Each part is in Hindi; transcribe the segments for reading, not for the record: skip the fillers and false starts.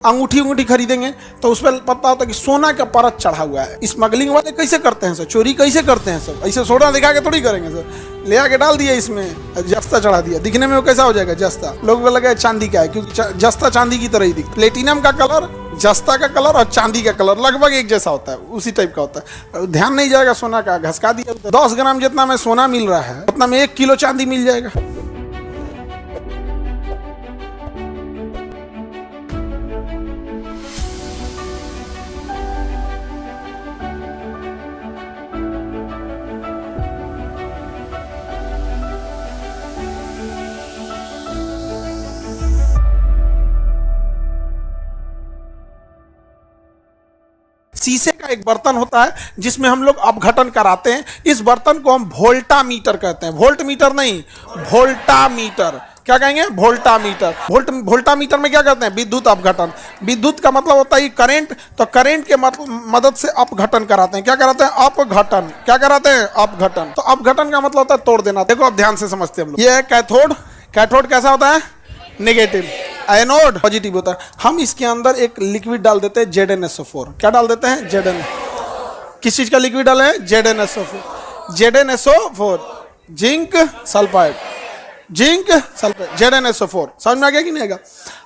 अंगूठी अंगूठी खरीदेंगे तो उस पर पता होता है कि सोना का परत चढ़ा हुआ है। स्मगलिंग वाले कैसे करते हैं सर, चोरी कैसे करते हैं सर, ऐसे सोना दिखा के थोड़ी करेंगे सर, ले आके डाल दिया इसमें, जस्ता चढ़ा दिया, दिखने में वो कैसा हो जाएगा जस्ता, लोगों को लगा चांदी का है क्योंकि जस्ता चांदी की तरह ही दिखता। प्लेटिनम का कलर, जस्ता का कलर और चांदी का कलर लगभग एक जैसा होता है, उसी टाइप का होता है। ध्यान नहीं जाएगा सोना का, घसका दिया। 10 ग्राम जितना में सोना मिल रहा है उतना में 1 किलो चांदी मिल जाएगा। शीशे का एक बर्तन होता है जिसमें हम लोग अपघटन कराते हैं। इस बर्तन को हम वोल्टामीटर कहते हैं। वोल्ट मीटर नहीं, वोल्टामीटर। क्या कहेंगे? वोल्टामीटर। वोल्टामीटर में क्या करते हैं? विद्युत अपघटन। विद्युत का मतलब होता है करंट, तो करंट के मदद से अपघटन कराते हैं। क्या कराते हैं? अपघटन। क्या कराते हैं? अपघटन। तो अपघटन का मतलब होता है तोड़ देना। देखो अब ध्यान से समझते हैं हम लोग। ये है कैथोड। कैथोड कैसा होता है? नेगेटिव। एनोड पॉजिटिव होता है। हम इसके अंदर एक लिक्विड डाल देते हैं ZnSO4। क्या डाल देते हैं? ZN। किस चीज का लिक्विड डाले हैं? ZnSO4। ZnSO4 zinc sulphide, zinc sulphide, ZnSO4। समझ में आ गया कि नहीं आएगा?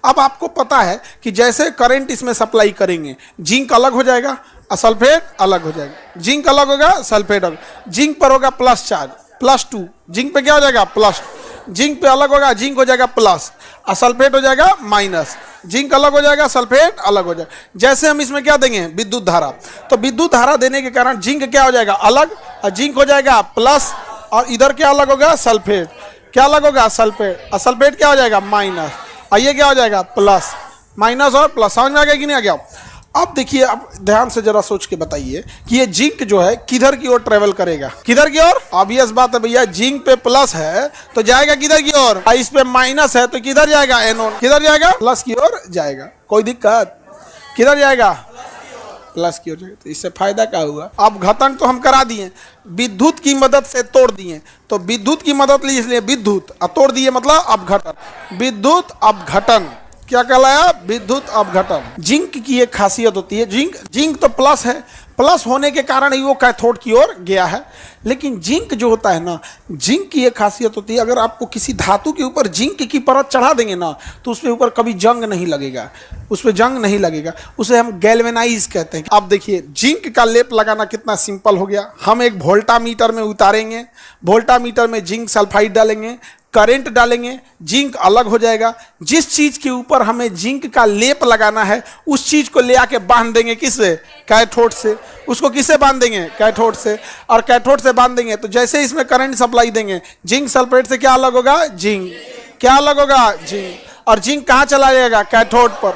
अब आपको पता है कि जैसे करंट इसमें सप्लाई करेंगे, जिंक अलग हो जाएगा और सल्फेट अलग हो जाएगा। जिंक अलग होगा, सल्फेट अलग। जिंक पर होगा प्लस चार्ज, +2। जिंक पे क्या हो जाएगा? प्लस। जिंक पे अलग होगा, जिंक हो जाएगा प्लस और सल्फेट हो जाएगा माइनस। जिंक अलग हो जाएगा, सल्फेट अलग हो जाएगा। जैसे हम इसमें क्या देंगे? विद्युत धारा। तो विद्युत धारा देने के कारण जिंक क्या हो जाएगा? अलग, और जिंक हो जाएगा प्लस, और इधर क्या अलग होगा? सल्फेट। क्या अलग होगा? सल्फेट। और सल्फेट क्या हो जाएगा? माइनस। और ये क्या हो जाएगा? प्लस। माइनस और प्लस। समझ में आ गया कि नहीं आ गया? अब देखिए, अब ध्यान से जरा सोच के बताइए कि ये जिंक जो है किधर की ओर ट्रेवल करेगा? किधर की ओर? ऑब्वियस बात है भैया, जिंक पे प्लस है तो जाएगा किधर की ओर? इस पे माइनस है तो किधर जाएगा? एनोड। किधर जाएगा? प्लस की ओर जाएगा। कोई दिक्कत? किधर जाएगा? प्लस की ओर जाएगा। तो इससे फायदा क्या हुआ? अपघटन तो हम करा दिए, विद्युत की मदद से तोड़ दिए। तो विद्युत की मदद ली इसलिए विद्युत, और तोड़ दिए मतलब अपघटन। विद्युत अपघटन क्या कहलाया? विद्युत अपघटन। जिंक की एक खासियत होती है, जिंक तो प्लस है, प्लस होने के कारण ही वो कैथोड की ओर गया है। लेकिन जिंक जो होता है ना, जिंक की एक खासियत होती है, अगर आपको किसी धातु के ऊपर जिंक की परत चढ़ा देंगे ना तो उसके ऊपर कभी जंग नहीं लगेगा, उस पर जंग नहीं लगेगा। उसे हम गैल्वेनाइज कहते हैं। अब देखिए, जिंक का लेप लगाना कितना सिंपल हो गया। हम एक वोल्टामीटर में उतारेंगे, वोल्टामीटर में जिंक सल्फाइड डालेंगे, करंट डालेंगे, जिंक अलग हो जाएगा। जिस चीज के ऊपर हमें जिंक का लेप लगाना है उस चीज को ले आके बांध देंगे। किससे? कैथोड से। उसको किससे बांध देंगे? कैथोड से। और कैथोड से बांध देंगे तो जैसे इसमें करंट सप्लाई देंगे, जिंक सल्फेट से क्या अलग होगा? जिंक। क्या अलग होगा? जिंक। और जिंक कहाँ चला जाएगा? कैथोड पर।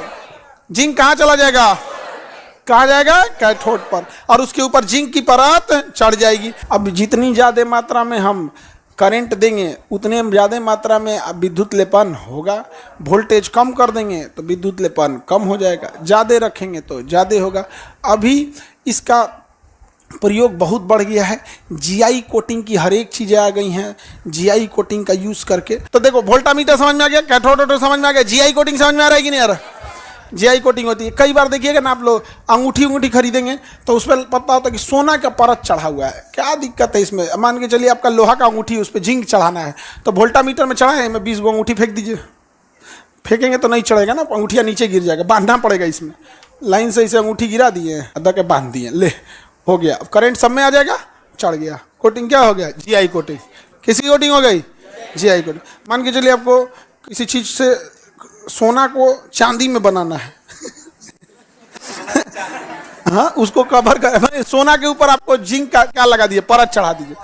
जिंक कहाँ चला जाएगा? कहाँ जाएगा? कैथोड पर। और उसके ऊपर जिंक की परत चढ़ जाएगी। अब जितनी ज्यादा मात्रा में हम करंट देंगे उतने ज़्यादा मात्रा में विद्युत लेपन होगा। वोल्टेज कम कर देंगे तो विद्युत लेपन कम हो जाएगा, ज़्यादा रखेंगे तो ज़्यादा होगा। अभी इसका प्रयोग बहुत बढ़ गया है। जीआई कोटिंग की हर एक चीज़ें आ गई हैं। जीआई कोटिंग का यूज़ करके, तो देखो वोल्टामीटर समझ में आ गया, कैथोड समझ में आ गया, जीआई कोटिंग समझ में आ रहा है कि नहीं आ रहा? जीआई कोटिंग होती है। कई बार देखिएगा ना आप लोग, अंगूठी अंगूठी खरीदेंगे तो उस पर पता होता है कि सोना का परत चढ़ा हुआ है। क्या दिक्कत है इसमें? मान के चलिए आपका लोहा का अंगूठी, उस पर जिंक चढ़ाना है तो वोल्टामीटर में चढ़ाए में 20 गो अंगूठी फेंक दीजिए। फेंकेंगे तो नहीं चढ़ेगा ना, अंगूठिया नीचे गिर जाएगा। बांधना पड़ेगा इसमें। लाइन से इसे अंगूठी गिरा दिए, अदा के बांध दिए, ले हो गया। अब करंट सब में आ जाएगा, चढ़ गया। कोटिंग क्या हो गया? GI coating. किसकी कोटिंग हो गई? GI coating. मान के चलिए आपको किसी चीज से सोना को चांदी में बनाना है हाँ, उसको कवर कर, सोना के ऊपर आपको जिंक का क्या लगा दिए? परत चढ़ा दीजिए।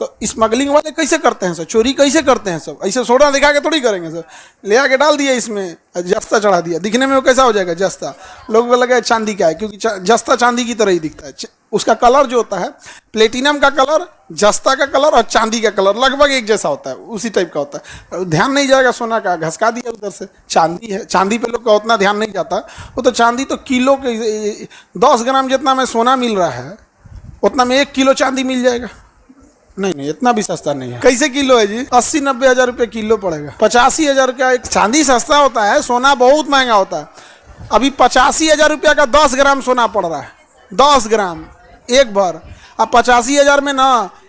तो स्मगलिंग वाले कैसे करते हैं सर, चोरी कैसे करते हैं सब? ऐसे सोना दिखा के थोड़ी करेंगे सर, ले आके डाल दिया इसमें, जस्ता चढ़ा दिया, दिखने में वो कैसा हो जाएगा? जस्ता। लोगों को लगा चांदी का है क्योंकि जस्ता चांदी की तरह ही दिखता है। उसका कलर जो होता है, प्लेटिनम का कलर, जस्ता का कलर और चांदी का कलर लगभग एक जैसा होता है, उसी टाइप का होता है। ध्यान नहीं जाएगा सोना का, घसका दिया उधर से। चांदी है, चांदी पे लोग का उतना ध्यान नहीं जाता। वो तो चांदी तो किलो के 10 ग्राम जितना में सोना मिल रहा है उतना में 1 किलो चांदी मिल जाएगा। नहीं, इतना भी सस्ता नहीं है। कैसे किलो है जी? 80-90 हज़ार रुपये किलो पड़ेगा। 85 हज़ार का एक चांदी सस्ता होता है, सोना बहुत महंगा होता है। अभी 85,000 रुपया का 10 ग्राम सोना पड़ रहा है, 10 ग्राम एक भर। अब 85,000 में ना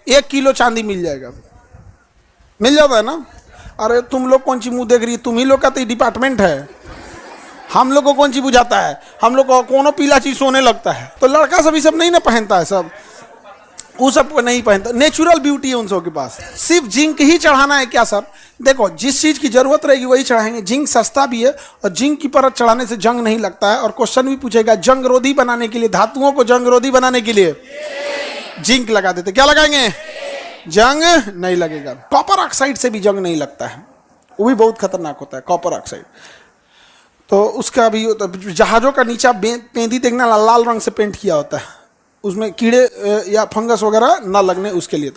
1 किलो चांदी मिल जाएगा, मिल जाता है ना। अरे तुम लोग कौन सी मुंह देख रही है, तुम ही लोग का तो डिपार्टमेंट है, हम लोग को कौन सी बुझाता है, हम लोग को कोनो पीला चीज सोने लगता है। तो लड़का सब ये सब नहीं ना पहनता है, सब वो सब को नहीं पहनता, नेचुरल ब्यूटी है उन सब के पास। सिर्फ जिंक ही चढ़ाना है क्या सर? देखो जिस चीज की जरूरत रहेगी वही चढ़ाएंगे। जिंक सस्ता भी है और जिंक की परत चढ़ाने से जंग नहीं लगता है। और क्वेश्चन भी पूछेगा जंग रोधी बनाने के लिए, धातुओं को जंग रोधी बनाने के लिए जिंक लगा देते, क्या लगाएंगे? जंग नहीं लगेगा। कॉपर ऑक्साइड से भी जंग नहीं लगता है, वो भी बहुत खतरनाक होता है कॉपर ऑक्साइड। तो उसका भी जहाजों का नीचा पेंदी देखना लाल रंग से पेंट किया होता है, उसमें कीड़े या फंगस वगैरह ना लगने उसके लिए।